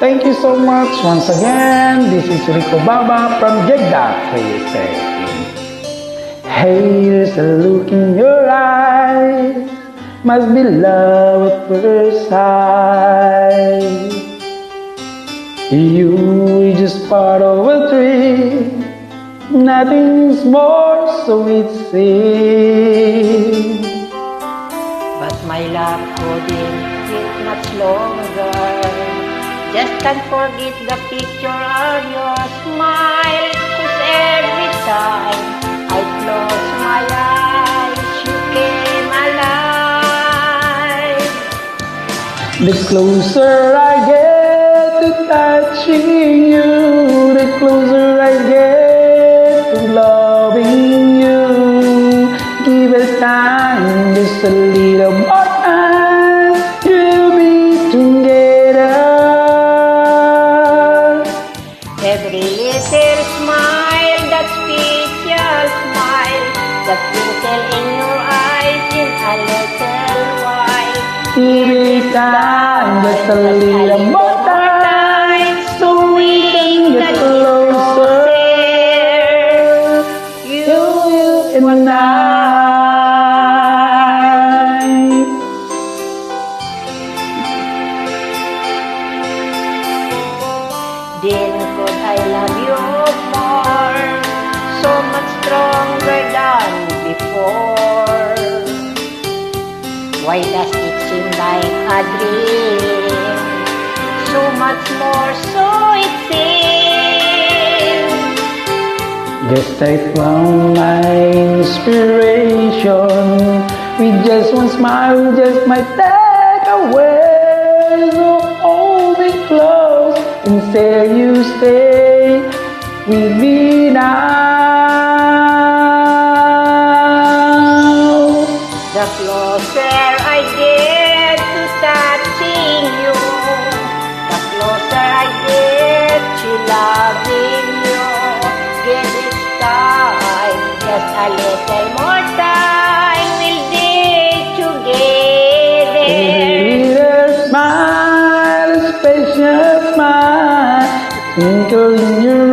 Thank you so much once again. This is Rico Baba from Jeddah, USA. Hey, there's a look in your eyes. Must be love at first sight. You just part of a tree. Nothing's more, so it seems. But my love couldn't get much longer. Just can't forget the picture of your smile. 'Cause every time I close my eyes, you came alive. The closer I get to touching you, the closer I get to loving you. Give it time, just a little more time, we'll be together. Every little smile, that special smile, that twinkle in your eyes in a little while. Give it time, just a little more time, so we can get closer. You and I. Then could I love you more, so much stronger than before? Why does it seem like a dream? So much more, so it seems. Just I found my inspiration. With just one smile, just might take away. So hold me close and say you stay with me now. The closer I get to touching you, the closer I get to loving you. Give it time, just a little more time, we'll be together. Every little smile, a special smile, twinkle in your